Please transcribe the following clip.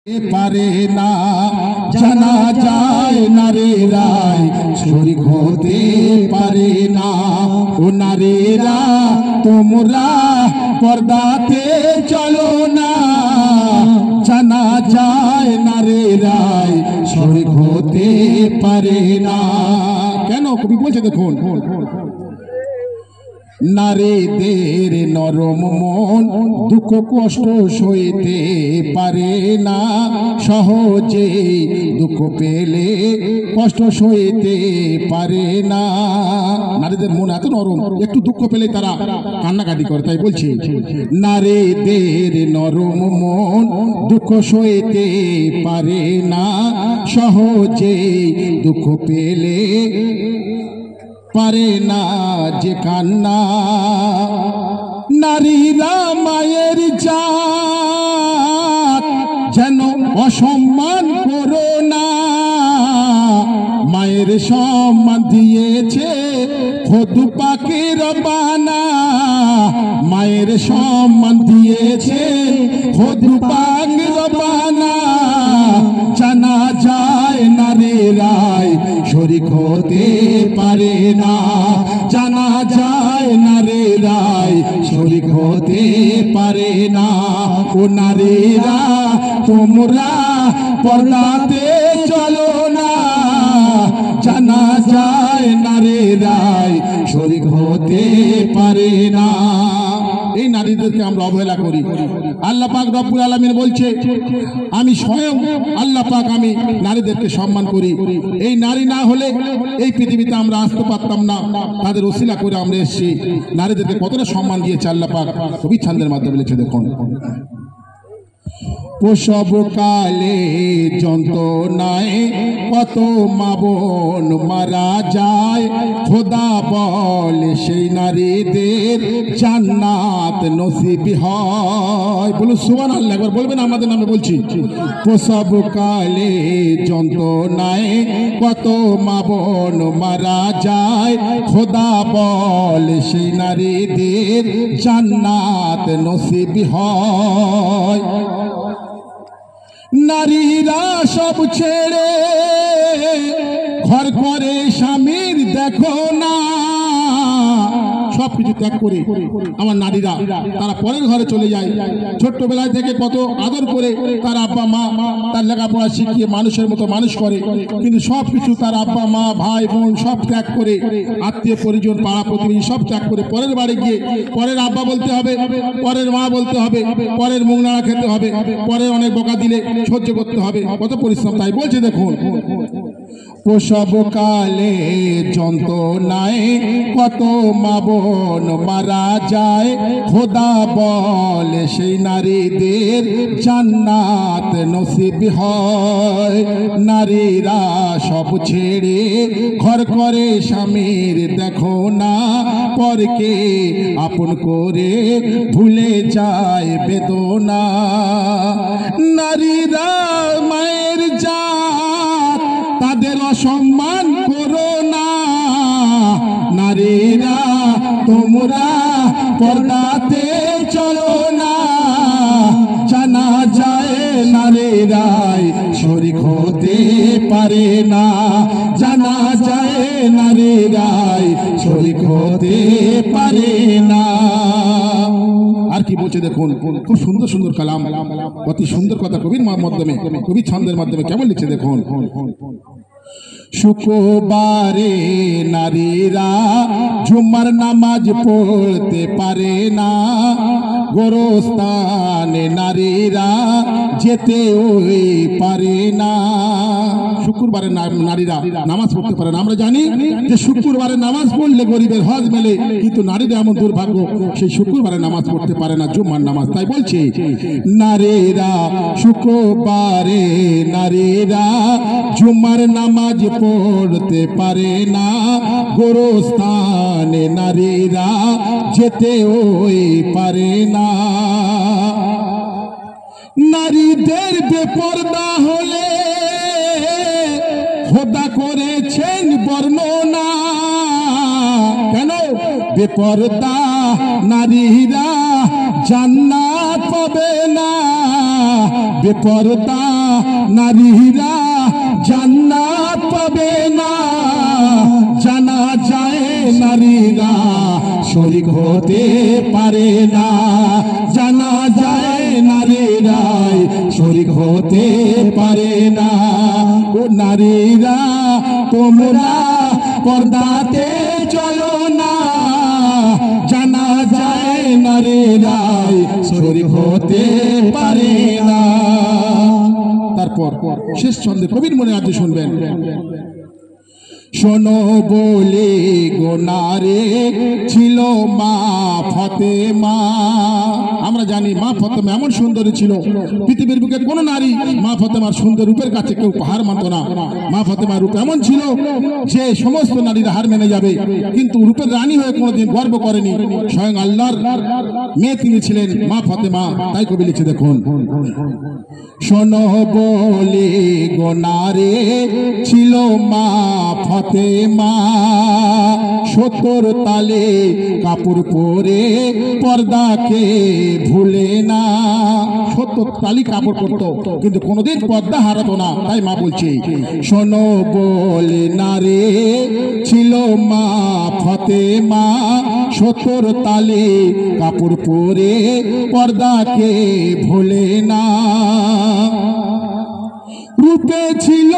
পারে না জানা যায় নারীরাই শরীক হতে পারে না। ও নারীরা তোমরা পর্দাতে চলো না, জানা যায় নারীরাই শরীক হতে পারে না। কেন কবি বলছে দেখুন, নারীদের নরম মন দুঃখ কষ্ট সইতে পারে না, সহজে দুঃখ পেলে কষ্ট সইতে পারে না। নারীদের মন এত নরম, একটু দুঃখ পেলে তারা কান্নাকাটি করে। তাই বলছি নারীদের নরম মন দুঃখ সইতে পারে না, সহজে দুঃখ পেলে পারে না যে কান্না। নারীরা মায়ের জাত যেন অসম্মান করো না, মায়ের সম্মান দিয়েছে খোদ পাকে রব্বানা, মায়ের সম্মান দিয়েছে খোদ পাকে রব্বানা। জানা যায় নারীরাই শরীক হতে পারে না, জানা যায় নারীরাই শরীক হতে পারে না। ও নারীরা তোমরা পর্দাতে চলো না, জানা যায় নারীরাই শরীক হতে পারে না। এই নারীদেরকে আমরা অবহেলা করি। আল্লাহ পাক রব্বুল আলামিন বলছে, আমি স্বয়ং আল্লাহ পাক আমি নারীদেরকে সম্মান করি। এই নারী না হলে এই পৃথিবীতে আমরা আসতে পারতাম না, তাদের ওসিলা করে আমরা এসেছি। নারীদেরকে কতটা সম্মান দিয়েছে আল্লাহ পাক কবি ছন্দের মাধ্যমে লিখে দেখুন। প্রসব কালে যন্ত্রণায় কত মা বোন মারা যায়, খোদা বলে সেই নারীদের জান্নাত নসিব হয়। বলুন সুবহানাল্লাহ, একবার বলবেন আমাদের নামে বলছি। প্রসব কালে যন্ত্রণায় কত মা বোন মারা যায়, খোদা বলে সেই নারীদের জান্নাত নসিব হয়। নারীরা সব ছেড়ে ঘর করে স্বামীর দেখো না, সবকিছু ত্যাগ করে আমার নারীরা তারা পরের ঘরে চলে যায়। ছোট্টবেলায় থেকে কত আদর করে তার আব্বা মা তার লেখাপড়া শিখিয়ে মানুষের মতো মানুষ করে, কিন্তু সবকিছু তার আব্বা মা ভাই বোন সব ত্যাগ করে, আত্মীয় পরিজন পাড়া প্রতিবেশী সব ত্যাগ করে পরের বাড়ি গিয়ে পরের আব্বা বলতে হবে, পরের মা বলতে হবে, পরের মুখ নাড়া খেতে হবে, পরের অনেক বকা দিলে সহ্য করতে হবে, কত পরিশ্রম। তাই বলছে দেখুন, প্রসব কালে যন্ত্রণায় কত মা বোন মারা যায়, খোদা বলে সেই নারীদের জান্নাত নসিব হয়। নারীরা সব ছেড়ে ঘর করে স্বামীর দেখো না, পরকে আপন করে ভুলে যায় বেদনা। নারীরা মায়ের জাত তাদের অসম্মান করো না, নারীরা তোমরা পর্দাতে চলো না, জানা যায় নারীরাই শরীক হতে পারে না, জানা যায় নারীরাই শরীক হতে পারে না। আর কি বলছে দেখুন, খুব সুন্দর সুন্দর কালাম, অতি সুন্দর কথা কবির মাধ্যমে কবি ছন্দের মাধ্যমে কেমন লিখছে দেখুন। শুক্রবারে নারীরা জুমার নামাজ পড়তে পারে না, গোরস্থানে নারীরা যেতে ওই পারে না। শুক্রবারে নারীরা নামাজ পড়তে পারে না। আমরা জানি যে শুক্রবারে নামাজ পড়লে গরিবের হজ মেলে, কিন্তু নারীরা এমন দুর্ভাগ্য সেই শুক্রবারে নামাজ পড়তে পারে না, জুমার নামাজ। তাই বলছে নারীরা শুক্রবারে নারীরা জুমার নামাজ পড়তে পারে না, গোরস্থানে নারীরা যেতে ওই পারে না। নারীদের বেপরদা হলে খোদা করেছেন বর্ণনা, কেন বেপরদা নারীরা জান্নাত পাবে না, বেপরদা নারীরা জান্নাত পাবে না, জানা যায় নারীরা শরীক হতে পারে না, জানা যায় নারীরা শরীক হতে পারে না। ও নারীরা তোমরা পর্দাতে চলো না, জানা যায় নারীরা শরীক হতে পারে না। তারপর শেষ ছন্দে কবির মনে আছে, শুনবেন। শোনো বলে গোনারে ছিল মা ফাতেমা। আমরা জানি মা ফাতেমা এমন সুন্দরী ছিল, পৃথিবীর বুকে কোন নারী মা ফাতেমার সুন্দর রূপের কাছে কেউ হার মানত না। মা ফাতেমার রূপ এমন ছিল যে সমস্ত নারীরা হার মেনে যাবে, কিন্তু রূপের রানী হয়ে কোনোদিন গর্ব করেনি। স্বয়ং আল্লাহর মেয়ে তিনি ছিলেন মা ফাতেমা। তাই কবি লিখছে, দেখুন। শোনো বলে গোনারে ছিল মা ফাতেমা, 70 তালে কাপড় পরে পর্দাকে ভুলে না। 70 তালি কাপড় পরতো কিন্তু কোনোদিন পর্দা হারাতো না। তাই মা বলছে, শোনো বলে নারে ছিল মা ফাতেমা, 70 তালে কাপড় পরে পর্দাকে ভুলে না। রূপে ছিল